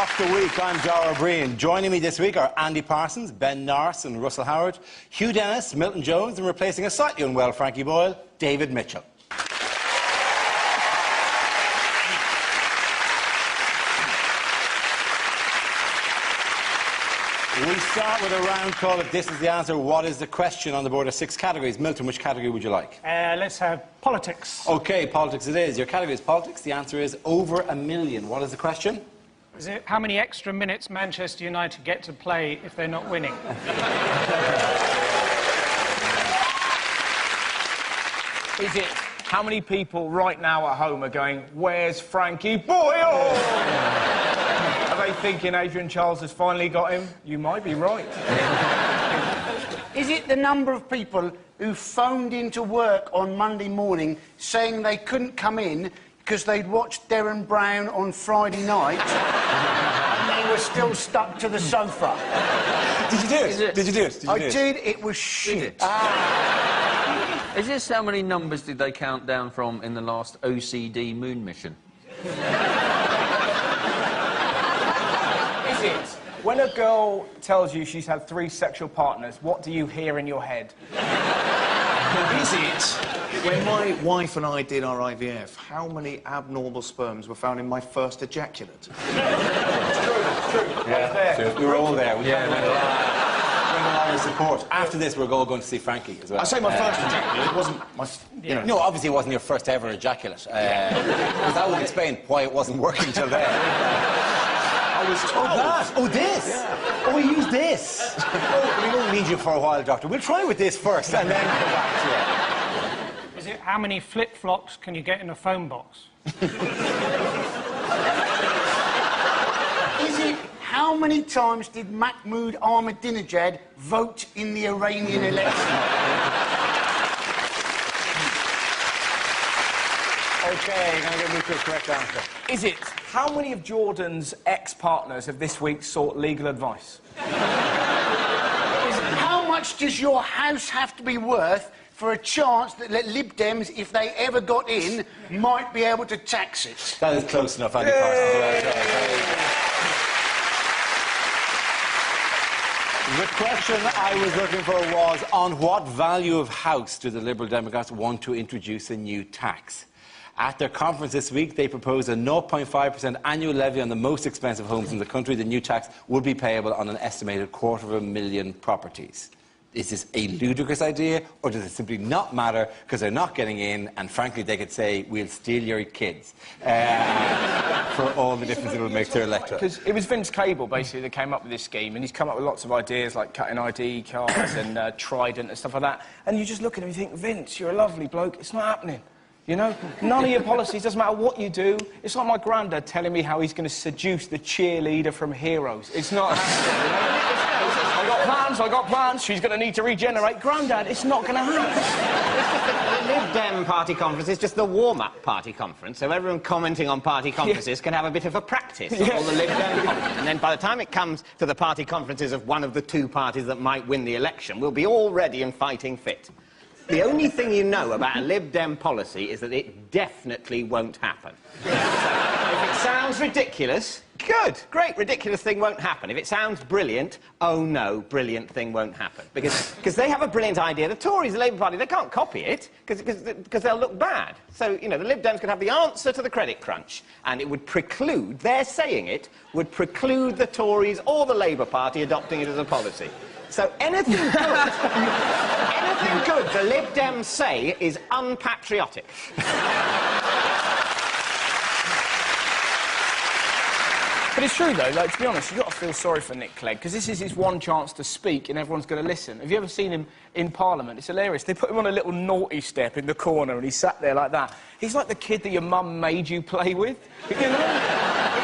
Off the Week, I'm Dara O'Brien. Joining me this week are Andy Parsons, Ben Norris and Russell Howard, Hugh Dennis, Milton Jones, and replacing a slightly unwell Frankie Boyle, David Mitchell. We start with a round call of This Is the Answer. What is the question on the board of 6 categories? Milton, which category would you like? Let's have politics. OK, politics it is. Your category is politics. The answer is over a million. What is the question? Is it how many extra minutes Manchester United get to play if they're not winning? Is it how many people right now at home are going, where's Frankie Boyle? Are they thinking Adrian Charles has finally got him? You might be right. Is it the number of people who phoned into work on Monday morning saying they couldn't come in because they'd watched Derren Brown on Friday night and they were still stuck to the sofa? Did you do it? Did you do it? I did. It was shit. Is this how many numbers did they count down from in the last OCD moon mission? Is it when a girl tells you she's had 3 sexual partners, what do you hear in your head? Is it when my wife and I did our IVF, how many abnormal sperms were found in my first ejaculate? True. Yeah, we were all there. We had a lot of support. After this, we're all going to see Frankie as well. I say my first ejaculate, it wasn't my... You know. No, obviously it wasn't your first ever ejaculate. Because that would explain why it wasn't working till then. I was told. Oh, that! Oh, this! Yeah. Oh, we use this! Oh, we won't need you for a while, Doctor. We'll try with this first and then come back to you. Is it how many flip-flops can you get in a phone box? Is it how many times did Mahmoud Ahmadinejad vote in the Iranian election? OK, I'm going to get Luke to a correct answer. Is it how many of Jordan's ex-partners have this week sought legal advice? How much does your house have to be worth for a chance that Lib Dems, if they ever got in, might be able to tax it? That is close enough, Andy Parsons. The question I was looking for was, on what value of house do the Liberal Democrats want to introduce a new tax? At their conference this week, they proposed a 0.5% annual levy on the most expensive homes in the country. The new tax would be payable on an estimated 250,000 properties. Is this a ludicrous idea, or does it simply not matter because they're not getting in, and frankly they could say, we'll steal your kids, for all the difference it will make to their electorate? Because it was Vince Cable, basically, that came up with this scheme, and he's come up with lots of ideas, like cutting ID cards and Trident and stuff like that. And you just look at him and you think, Vince, you're a lovely bloke, it's not happening. You know, none of your policies, doesn't matter what you do. It's like my granddad telling me how he's going to seduce the cheerleader from Heroes. It's not happening, you know? I got plans, she's going to need to regenerate. Granddad, it's not going to happen. The Lib Dem party conference is just the warm-up party conference, so everyone commenting on party conferences can have a bit of a practice of all the Lib Dem conferences. And then by the time it comes to the party conferences of one of the 2 parties that might win the election, we'll be all ready and fighting fit. The only thing you know about a Lib Dem policy is that it definitely won't happen. So, if it sounds ridiculous, good, great, ridiculous thing won't happen. If it sounds brilliant, oh no, brilliant thing won't happen. Because they have a brilliant idea. The Tories, the Labour Party, they can't copy it because they'll look bad. So, you know, the Lib Dems could have the answer to the credit crunch, and it would preclude, their saying it, would preclude the Tories or the Labour Party adopting it as a policy. So anything good, anything good the Lib Dems say is unpatriotic. But it's true, though, like, to be honest, you've got to feel sorry for Nick Clegg, because this is his one chance to speak and everyone's going to listen. Have you ever seen him in Parliament? It's hilarious. They put him on a little naughty step in the corner and he sat there like that. He's like the kid that your mum made you play with. You know?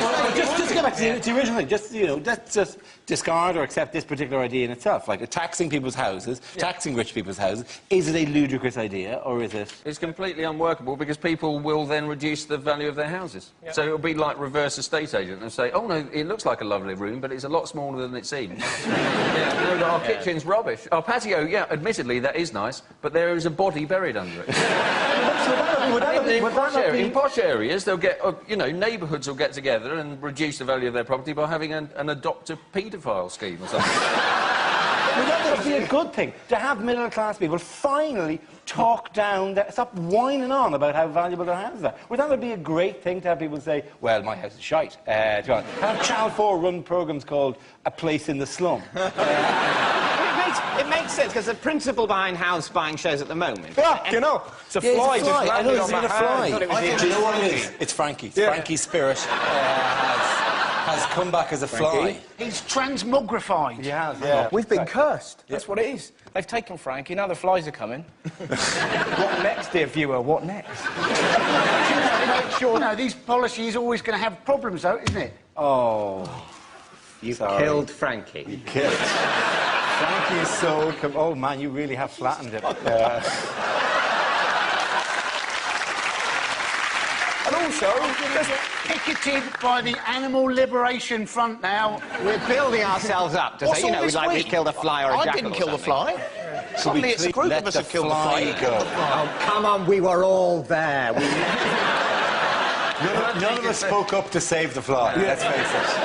Well, just go back to the original thing. Just, you know, let's just discard or accept this particular idea in itself. Like, taxing people's houses, taxing rich people's houses. Is it a ludicrous idea, or is it... It's completely unworkable because people will then reduce the value of their houses. Yep. So it'll be like reverse estate agent and say, oh, no, it looks like a lovely room, but it's a lot smaller than it seems. Yeah, no, our kitchen's rubbish. Our patio, yeah, admittedly, that is nice, but there is a body buried under it. Would that have in posh areas, they'll get, you know, neighbourhoods will get together and reduce the value of their property by having an adopt a paedophile scheme or something. Well, that would be a good thing, to have middle-class people finally talk down, stop whining on about how valuable their houses are. Well, that would be a great thing to have people say, well, my house is shite. Have Channel 4 run programmes called A Place in the Slum. It makes sense, because the principle behind house buying shows at the moment... Yeah, you know, it's a fly just I know, landed it's on my a fly. hand. Do you know what it is? It's Frankie. Frankie's spirit has come back as a fly. He's transmogrified. He has, yeah. We've been cursed. That's what it is. They've taken Frankie, now the flies are coming. What next, dear viewer? What next? Make sure, no, these policy is always going to have problems, though, isn't it? Oh. You killed Frankie. Killed. Frankie's so... Oh, man, you really have flattened him. And also, picketed by the Animal Liberation Front now. We're building ourselves up to say, you know, we'd like to kill the fly or a jackal. I didn't kill the fly. Should Suddenly we it's a group let of us the who killed the fly fly. go? Oh, come on, we were all there. None of us spoke up to save the fly, let's face it.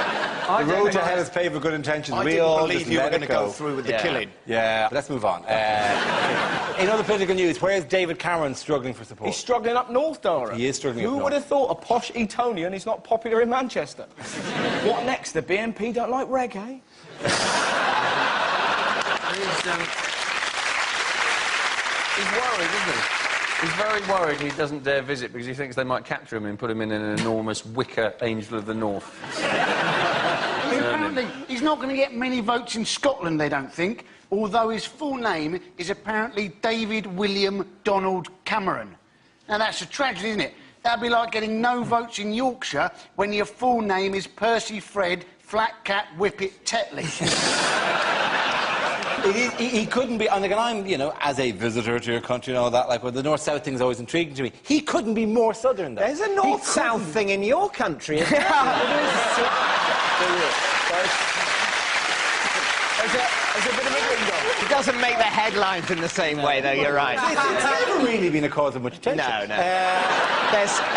The road to hell is paved with good intentions. I We didn't all believe just you were let going it to go through with the killing. Yeah, let's move on. In other political news, where's David Cameron struggling for support? He's struggling up north, Dara. He is struggling up Who north. would have thought a posh Etonian is not popular in Manchester? What next? The BNP don't like reggae? He's worried, isn't he? He's very worried he doesn't dare visit because he thinks they might capture him and put him in an enormous wicker Angel of the North. Apparently, he's not going to get many votes in Scotland, they don't think, although his full name is apparently David William Donald Cameron. Now, that's a tragedy, isn't it? That'd be like getting no votes in Yorkshire when your full name is Percy Fred Flatcat Whippet Tetley. He couldn't be... And I'm, you know, as a visitor to your country and all that, like, well, the north-south thing's always intriguing to me. He couldn't be more southern, though. There's a north-south thing in your country, isn't there? There's a bit of a window. It doesn't make the headlines in the same way, though, you're right. It's never really been a cause of much attention. No.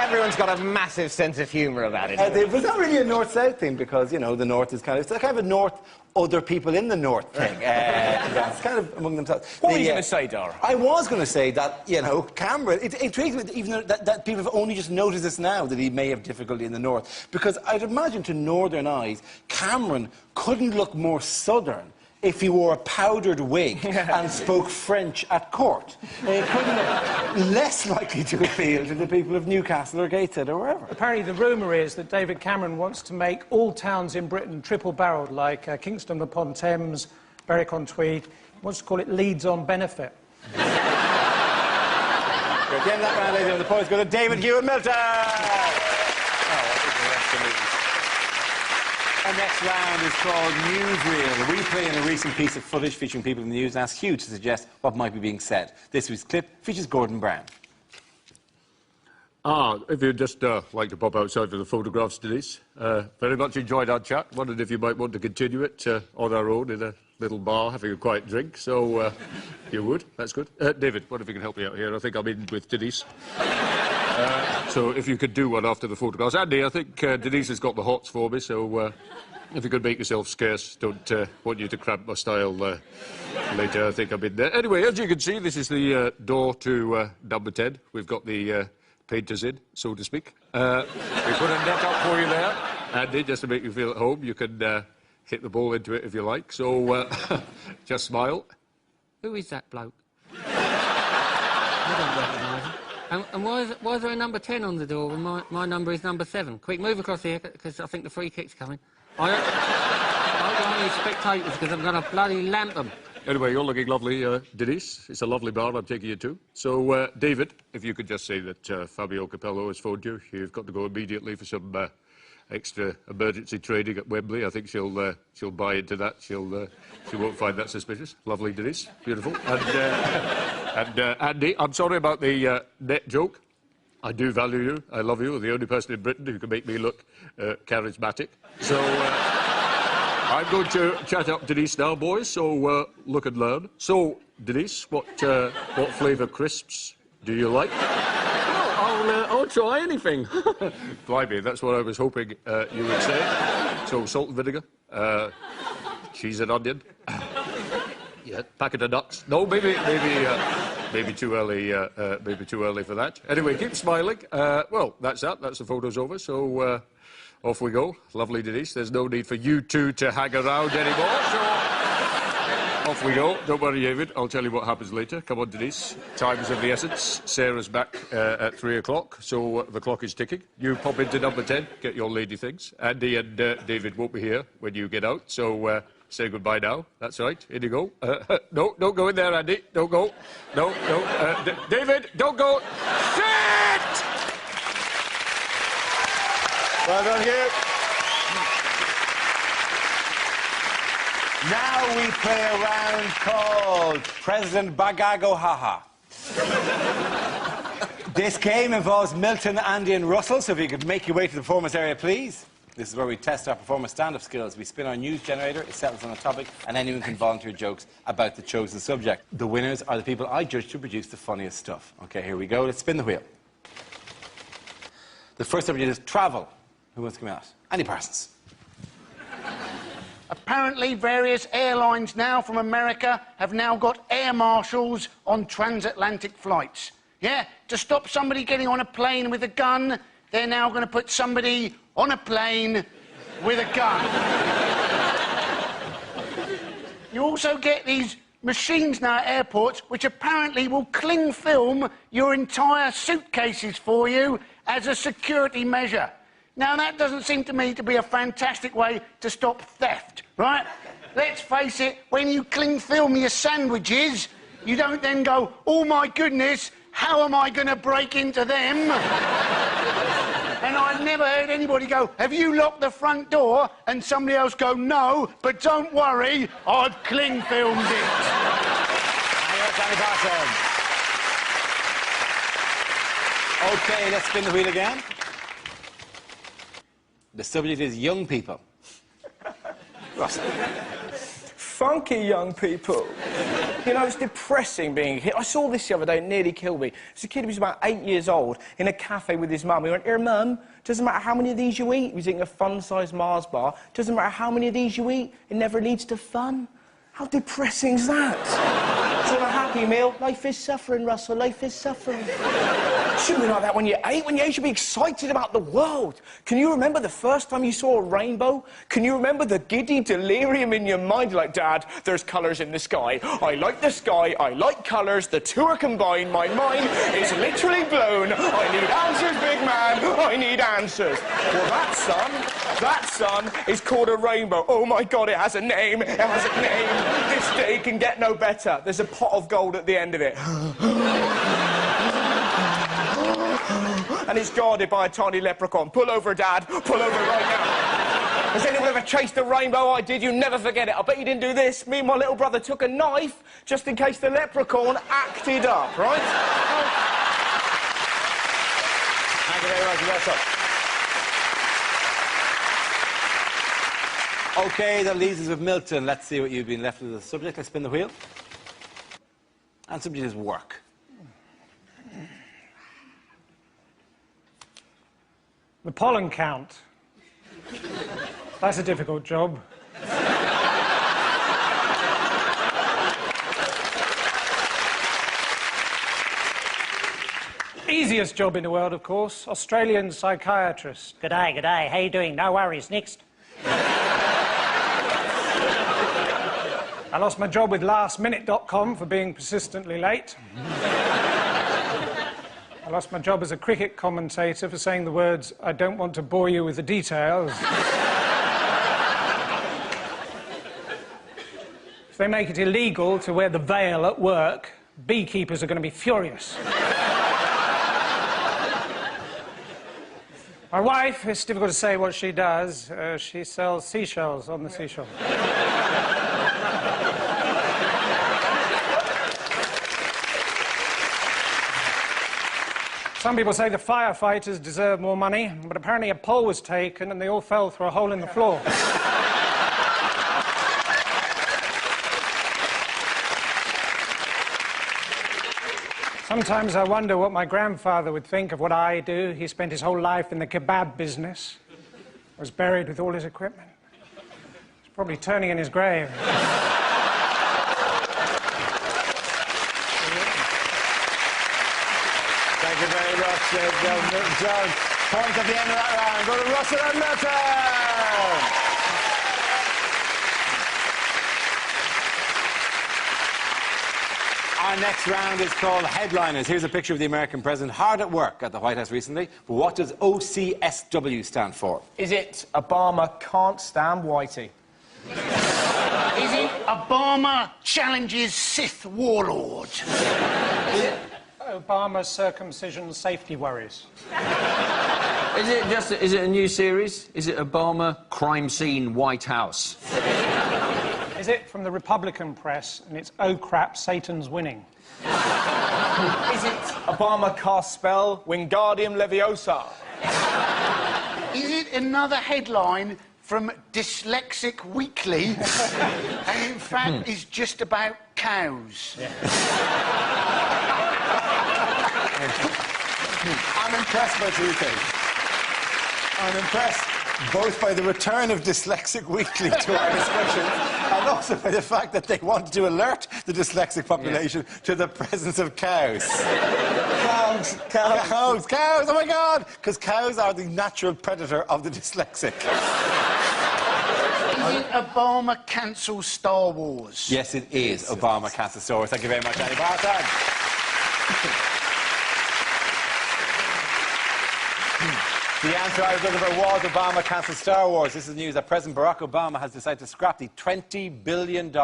Everyone's got a massive sense of humour about it. It's not really a north-south thing because, you know, the north is kind of... It's kind of a north, other people in the north thing. It's kind of among themselves. What were you going to say, Dara? I was going to say that, you know, Cameron... It intrigues me even that people have only just noticed this now, that he may have difficulty in the north. Because I'd imagine to northern eyes, Cameron couldn't look more southern if he wore a powdered wig and spoke French at court. He couldn't look less likely to appeal to the people of Newcastle or Gateshead or wherever. Apparently, the rumour is that David Cameron wants to make all towns in Britain triple-barrelled, like Kingston upon Thames, Berwick-on-Tweed. He wants to call it Leeds-on-Benefit. We're getting that round, ladies and the points go to David Hewitt Milton. Our next round is called Newsreel. We play in a recent piece of footage featuring people in the news and ask Hugh to suggest what might be being said. This week's clip features Gordon Brown. If you'd just like to pop outside for the photographs, Denise. Very much enjoyed our chat. Wondered if you might want to continue it on our own in a little bar, having a quiet drink. So, you would. That's good. David, what if you can help me out here? I think I'm in with Denise. So if you could do one after the photographs. Andy, I think Denise has got the hots for me, so if you could make yourself scarce, don't want you to cramp my style later. I think I'm in there. Anyway, as you can see, this is the door to number 10. We've got the painters in, so to speak. We put a net up for you there, Andy, just to make you feel at home. You can hit the ball into it if you like, so just smile. Who is that bloke? I don't recognise him. And why is there a number 10 on the door when my number is number 7? Quick, move across here, because I think the free kick's coming. I don't need spectators, because I'm going to bloody lamp them. Anyway, you're looking lovely, Denise. It's a lovely bar I'm taking you to. So, David, if you could just say that Fabio Capello has phoned you. You've got to go immediately for some extra emergency training at Wembley. I think she'll buy into that. She won't find that suspicious. Lovely, Denise. Beautiful. And Andy, I'm sorry about the net joke. I do value you. I love you. You're the only person in Britain who can make me look charismatic. So I'm going to chat up Denise now, boys. So look and learn. So Denise, what flavour crisps do you like? Well, I'll try anything. Blimey, that's what I was hoping you would say. So, salt and vinegar, cheese and onion. Yeah, packet of nuts. No, maybe too early. Maybe too early for that. Anyway, keep smiling. Well, that's that. That's the photos over. So off we go. Lovely, Denise. There's no need for you two to hang around anymore. So off we go. Don't worry, David. I'll tell you what happens later. Come on, Denise. Time's of the essence. Sarah's back at 3 o'clock, so the clock is ticking. You pop into number 10. Get your lady things. Andy and David won't be here when you get out. So. Say goodbye now. That's right. In you go. No, don't go in there, Andy. Don't go. No. David, don't go. Sit! Well done, Hugh. Now we play a round called President Bagago Haha. This game involves Milton, Andy and Russell, so if you could make your way to the performance area, please. This is where we test our performance stand-up skills. We spin our news generator, it settles on a topic, and anyone can volunteer jokes about the chosen subject. The winners are the people I judge to produce the funniest stuff. OK, here we go. Let's spin the wheel. The first subject is travel. Who wants to come out? Andy Parsons. Apparently, various airlines now from America have now got air marshals on transatlantic flights. Yeah, to stop somebody getting on a plane with a gun, they're now going to put somebody on a plane with a gun. You also get these machines now at airports which apparently will cling film your entire suitcases for you as a security measure. Now, that doesn't seem to me to be a fantastic way to stop theft, right? Let's face it, when you cling film your sandwiches, you don't then go, oh, my goodness, how am I going to break into them? And I've never heard anybody go, have you locked the front door? And somebody else go, no, but don't worry, I've cling filmed it. OK, let's spin the wheel again. The subject is young people. Russell. Funky young people. You know, it's depressing being here. I saw this the other day, it nearly killed me. It's a kid who was about 8 years old in a cafe with his mum. He went, here, Mum, doesn't matter how many of these you eat. He was eating a fun-sized Mars bar. Doesn't matter how many of these you eat, it never leads to fun. How depressing is that? It's not a happy meal. Life is suffering, Russell. Life is suffering. Shouldn't be like that when you're 8. When you're 8, you should be excited about the world. Can you remember the first time you saw a rainbow? Can you remember the giddy delirium in your mind? You're like, Dad, there's colours in the sky. I like the sky. I like colours. The two are combined. My mind is literally blown. I need answers, big man. I need answers. Well, that sun is called a rainbow. Oh, my God, it has a name. It has a name. This day can get no better. There's a pot of gold at the end of it. And it's guarded by a tiny leprechaun. Pull over, Dad. Pull over right now. Has anyone ever chased a rainbow? I did. You never forget it. I bet you didn't do this. Me and my little brother took a knife just in case the leprechaun acted up, right? Thank you very much, Russell. OK, that leaves us with Milton. Let's see what you've been left with the subject. Let's spin the wheel. And subject is work. The pollen count. That's a difficult job. Easiest job in the world, of course. Australian psychiatrist. G'day, g'day. How you doing? No worries. Next. I lost my job with lastminute.com for being persistently late. I lost my job as a cricket commentator for saying the words, I don't want to bore you with the details. If they make it illegal to wear the veil at work, beekeepers are going to be furious. My wife, it's difficult to say what she does. She sells seashells on the seashore. Some people say the firefighters deserve more money, but apparently a poll was taken and they all fell through a hole in the floor. Sometimes I wonder what my grandfather would think of what I do. He spent his whole life in the kebab business, was buried with all his equipment. He's probably turning in his grave. Thank you very much, John. Point at the end of that round. Go to Russell and Milton. Our next round is called Headliners. Here's a picture of the American president hard at work at the White House recently. But what does OCSW stand for? Is it Obama can't stand Whitey? Is it Obama challenges Sith warlord? Obama circumcision safety worries. Is it a new series? Is it Obama crime scene White House? Is it from the Republican press, and it's oh crap, Satan's winning? Is it Obama cast spell Wingardium Leviosa? Is it another headline from Dyslexic Weekly and in fact is just about cows? I'm impressed by two things. I'm impressed both by the return of Dyslexic Weekly to our discussions and also by the fact that they wanted to alert the dyslexic population to the presence of cows. Cows, oh my God! Because cows are the natural predator of the dyslexic. Is it Obama cancels Star Wars? Yes, it is. Obama cancels Star Wars. Thank you very much, Annie Barton. The answer I was looking for was Obama cancelled Star Wars. This is news that President Barack Obama has decided to scrap the $20 billion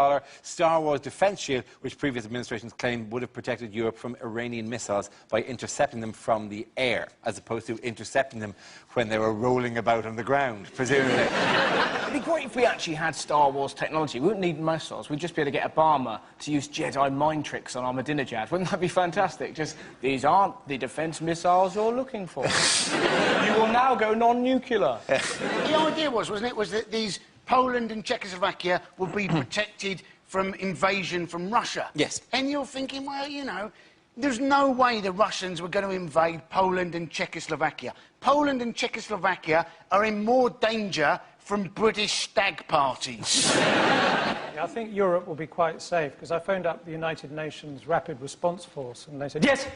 Star Wars defence shield, which previous administrations claimed would have protected Europe from Iranian missiles by intercepting them from the air, as opposed to intercepting them when they were rolling about on the ground, presumably. It'd be great if we actually had Star Wars technology. We wouldn't need missiles. We'd just be able to get Obama to use Jedi mind tricks on Ahmadinejad. Wouldn't that be fantastic? Just, these aren't the defence missiles you're looking for. You will now go non-nuclear. The idea wasn't it, was that these Poland and Czechoslovakia would be protected from invasion from Russia. Yes. And you're thinking, well, you know, there's no way the Russians were going to invade Poland and Czechoslovakia. Poland and Czechoslovakia are in more danger from British stag parties. Yeah, I think Europe will be quite safe, because I phoned up the United Nations Rapid Response Force, and they said, yes!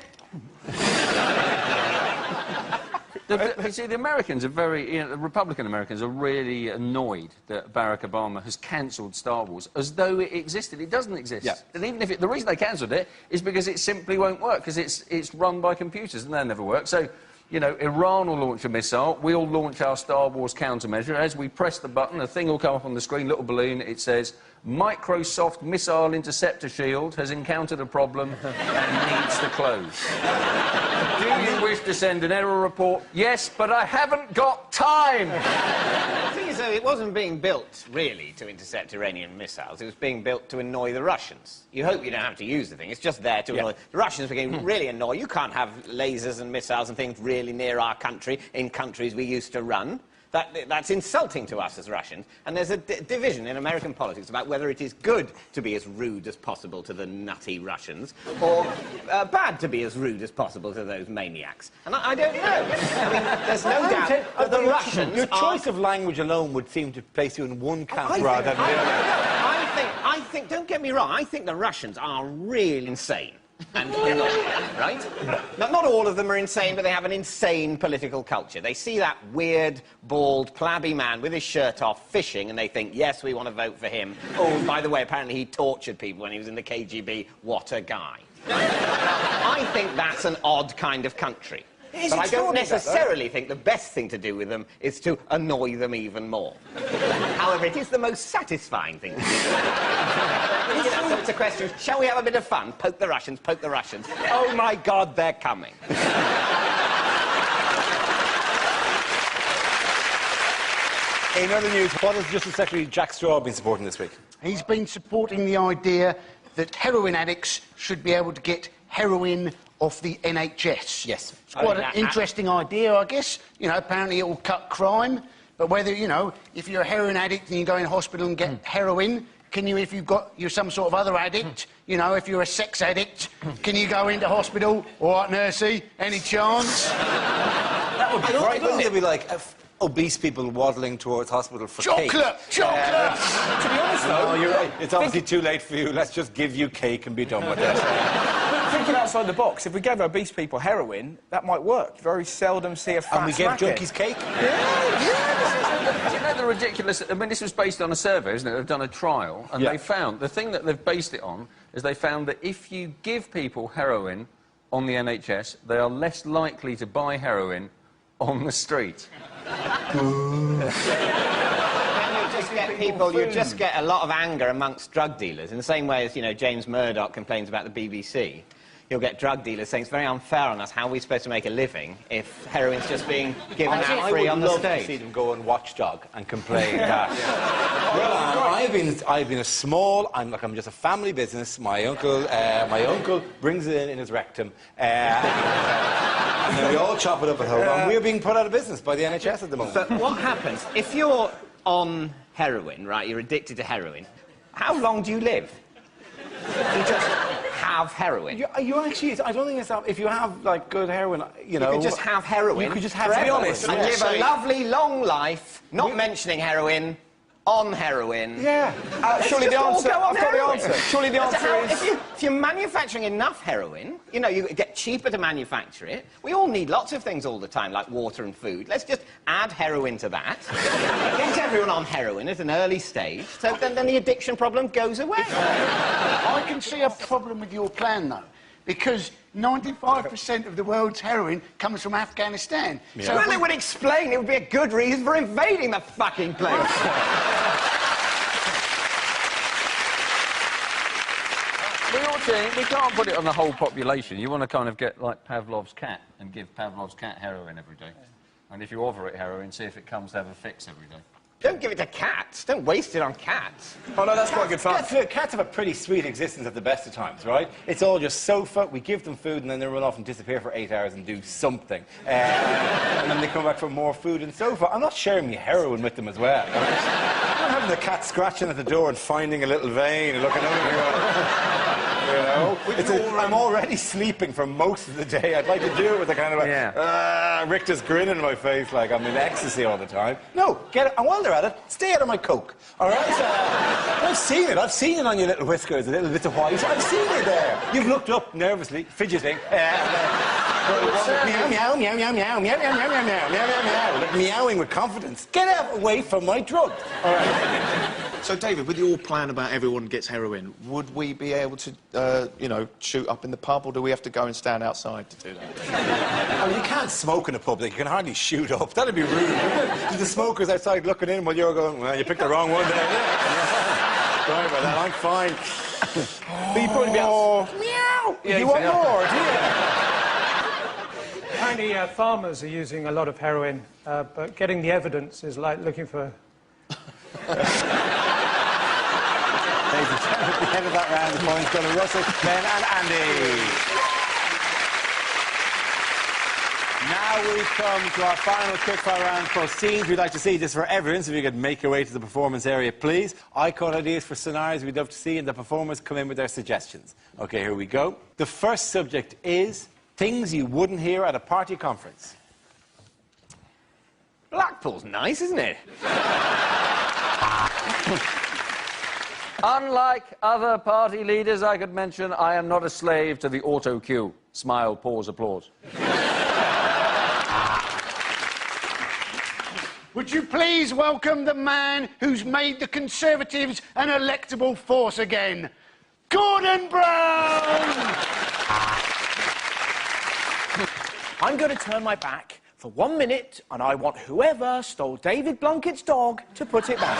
You see, the Americans are the Republican Americans are really annoyed that Barack Obama has cancelled Star Wars as though it existed. It doesn't exist. Yeah. And even if the reason they cancelled it is because it simply won't work, because it's run by computers and they'll never work. So, you know, Iran will launch a missile, we'll launch our Star Wars countermeasure. As we press the button, a thing will come up on the screen, little balloon, it says, Microsoft Missile Interceptor Shield has encountered a problem and needs to close. Do you wish to send an error report? Yes, but I haven't got time. The thing is, though, it wasn't being built, really, to intercept Iranian missiles. It was being built to annoy the Russians. You hope you don't have to use the thing. It's just there to annoy... The Russians became really annoyed. You can't have lasers and missiles and things really near our country in countries we used to run. That's insulting to us as Russians. And there's a division in American politics about whether it is good to be as rude as possible to the nutty Russians or bad to be as rude as possible to those maniacs. And I don't know. I mean, there's no doubt that the Russians Your choice of language alone would seem to place you in one camp rather than the other. I think, don't get me wrong, I think the Russians are really insane. And annoying, right? Not all of them are insane, but they have an insane political culture. They see that weird, bald, flabby man with his shirt off fishing, and they think, yes, we want to vote for him. Oh, by the way, apparently he tortured people when he was in the KGB. What a guy. I think that's an odd kind of country. But I don't necessarily think the best thing to do with them is to annoy them even more. However, it is the most satisfying thing to do. So it's a question of, shall we have a bit of fun? Poke the Russians, poke the Russians. Oh, my God, they're coming. In other news, what has Justice Secretary Jack Straw been supporting this week? He's been supporting the idea that heroin addicts should be able to get heroin off the NHS. Yes. It's quite an interesting idea, I guess. You know, apparently it will cut crime. But whether, you know, if you're a heroin addict and you go in hospital and get heroin, Can you, if you're some sort of other addict, you know, if you're a sex addict, can you go into hospital? All right, nursey, any chance? That would be great, wouldn't it? It'd be like obese people waddling towards hospital for cake. Chocolate! To be honest, though... No, you're right. It's obviously too late for you. Let's just give you cake and be done with it. But thinking outside the box, if we gave obese people heroin, that might work. You very seldom see a fat And we gave smackhead. junkies cake? Do you know the ridiculous... I mean, this was based on a survey, isn't it? They've done a trial, and they found... The thing that they've based it on is they found that if you give people heroin on the NHS, they are less likely to buy heroin on the street. You just get a lot of anger amongst drug dealers, in the same way as, you know, James Murdoch complains about the BBC. You'll get drug dealers saying it's very unfair on us. How are we supposed to make a living if heroin's just being given out free on the stage? I would love to see them go on Watchdog and complain that. Well, I've been a small. I'm just a family business. My uncle brings it in his rectum. And then we all chop it up at home, and we're being put out of business by the NHS at the moment. But what happens if you're on heroin, right? You're addicted to heroin. How long do you live? You just have heroin. You actually... I don't think it's... If you have, like, good heroin, you know... You could just have heroin. You could just have heroin. To be honest. And live a lovely, long life, not mentioning heroin, on heroin. Yeah. Surely the answer... I've got the answer. Surely the answer is... If you're manufacturing enough heroin, you know, you get cheaper to manufacture it. We all need lots of things all the time, like water and food. Let's just add heroin to that. Get everyone on heroin at an early stage, so then the addiction problem goes away. I can see a problem with your plan, though, because 95% of the world's heroin comes from Afghanistan. Yeah. So well, it would explain. It would be a good reason for invading the fucking place. We can't put it on the whole population. You want to kind of get like Pavlov's cat and give Pavlov's cat heroin every day. And if you offer it heroin, see if it comes to have a fix every day. Don't give it to cats. Don't waste it on cats. Oh, no, that's quite good fun. Cats have a pretty sweet existence at the best of times, right? It's all just sofa, we give them food, and then they run off and disappear for 8 hours and do something. And then they come back for more food and sofa. I'm not sharing my heroin with them as well. I'm not having the cat scratching at the door and finding a little vein and looking over here. You know? I'm already sleeping for most of the day. I'd like to do it with a kind of Richter's grin in my face, like I'm in ecstasy all the time. No, get it. And while they're at it, stay out of my coke. All right? I've seen it. I've seen it on your little whiskers, a little bit of white. I've seen it there. You've looked up nervously, fidgeting. Meow, meow, meow, meow, meow, meow, meow, meow, meow, meow, meow, meow, meow, like meowing with confidence. Get away from my drugs. All right. So, David, with your plan about everyone gets heroin, would we be able to, you know, shoot up in the pub, or do we have to go and stand outside to do that? I mean, you can't smoke in a public. You can hardly shoot up. That'd be rude. The smokers outside looking in while you're going, well, you picked the wrong one there. Sorry about that. I'm fine. But you'd probably be able... Meow! Yeah, you want more, do you? Apparently, farmers are using a lot of heroin, but getting the evidence is like looking for... Ladies and gentlemen, at the end of that round, the points go to Russell, Ben and Andy. Now we come to our final quickfire round for scenes. We'd like to see this for everyone, so if you could make your way to the performance area, please. I call ideas for scenarios we'd love to see, and the performers come in with their suggestions. OK, here we go. The first subject is things you wouldn't hear at a party conference. Blackpool's nice, isn't it? Unlike other party leaders I could mention, I am not a slave to the auto cue. Smile, pause, applause. Would you please welcome the man who's made the Conservatives an electable force again, Gordon Brown! I'm going to turn my back for 1 minute, and I want whoever stole David Blunkett's dog to put it back.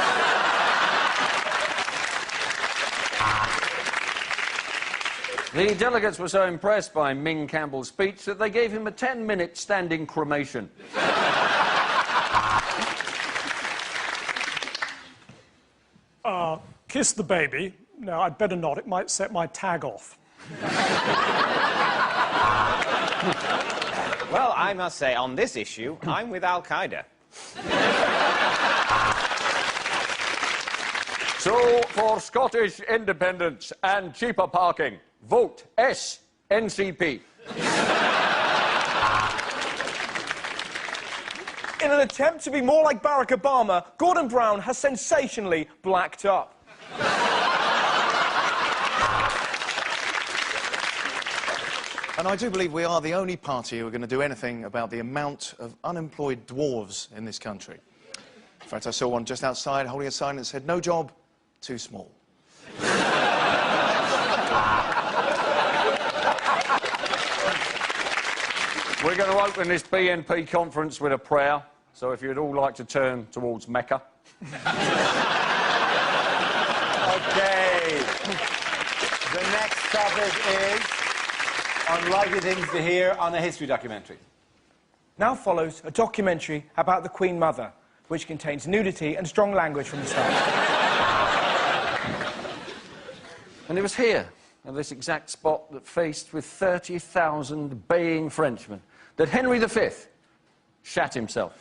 The delegates were so impressed by Ming Campbell's speech that they gave him a 10-minute standing cremation. Kiss the baby. No, I'd better not. It might set my tag off. Well, I must say, on this issue, I'm with Al-Qaeda. So, for Scottish independence and cheaper parking, vote S, NCP. In an attempt to be more like Barack Obama, Gordon Brown has sensationally blacked up. And I do believe we are the only party who are going to do anything about the amount of unemployed dwarves in this country. In fact, I saw one just outside holding a sign that said, "No job, too small." We're going to open this BNP conference with a prayer, so if you'd all like to turn towards Mecca. Okay. The next topic is unlikely things to hear on a history documentary. Now follows a documentary about the Queen Mother, which contains nudity and strong language from the start. And it was here, at this exact spot that faced with 30,000 baying Frenchmen, that Henry V shat himself.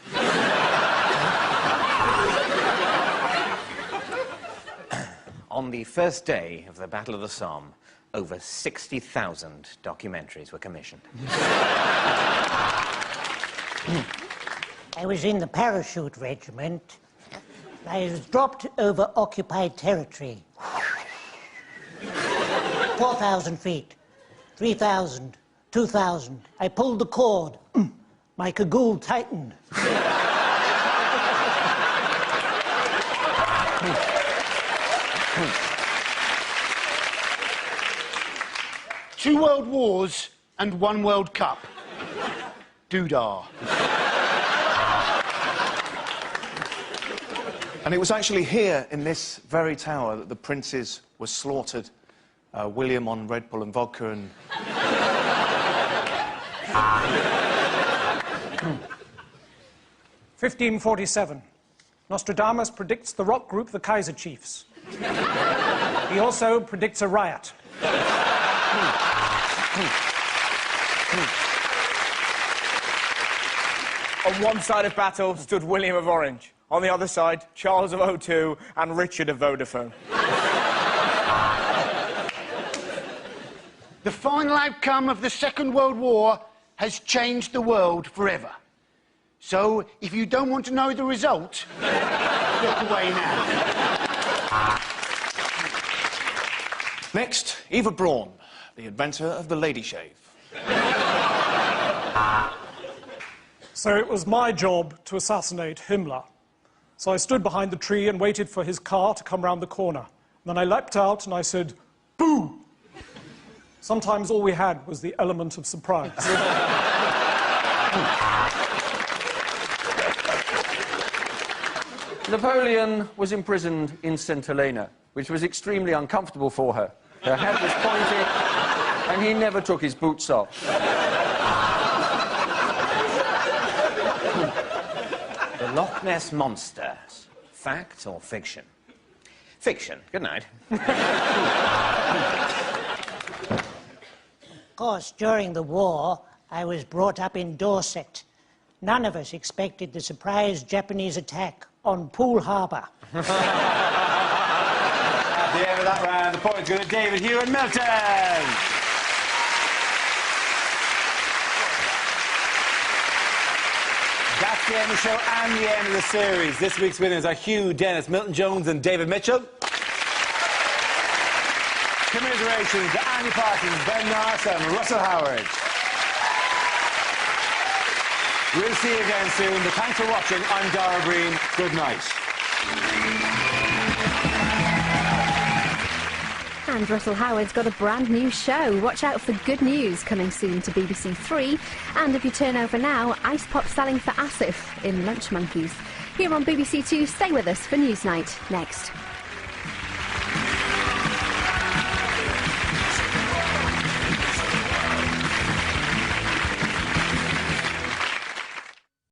On the first day of the Battle of the Somme, over 60,000 documentaries were commissioned. I was in the parachute regiment. I was dropped over occupied territory. 4,000 feet, 3,000, 2,000. I pulled the cord. My cagoule tightened. Two World Wars and one World Cup. Doodah. And it was actually here, in this very tower, that the princes were slaughtered. William on Red Bull and vodka and... 1547. Nostradamus predicts the rock group the Kaiser Chiefs. He also predicts a riot. On one side of battle stood William of Orange. On the other side, Charles of O2 and Richard of Vodafone. The final outcome of the Second World War has changed the world forever. So, if you don't want to know the result, look away now. Next, Eva Braun, the inventor of the lady shave. So it was my job to assassinate Himmler. So I stood behind the tree and waited for his car to come round the corner. And then I leapt out and I said, "Boo!" Sometimes all we had was the element of surprise. Napoleon was imprisoned in St Helena, which was extremely uncomfortable for her. Her head was pointed, and he never took his boots off. The Loch Ness Monster. Fact or fiction? Fiction. Good night. Of course, during the war, I was brought up in Dorset. None of us expected the surprise Japanese attack on Poole Harbour. At the end of that round, the points go to David, Hugh and Milton. That's the end of the show and the end of the series. This week's winners are Hugh, Dennis, Milton Jones and David Mitchell. Commiserations to Andy Parsons, Ben Norris and Russell Howard. We'll see you again soon, but thanks for watching. I'm Dara Green. Good night. And Russell Howard's got a brand new show. Watch out for Good News coming soon to BBC Three. And if you turn over now, Ice Pop selling for Asif in Lunch Monkeys. Here on BBC Two, stay with us for Newsnight next.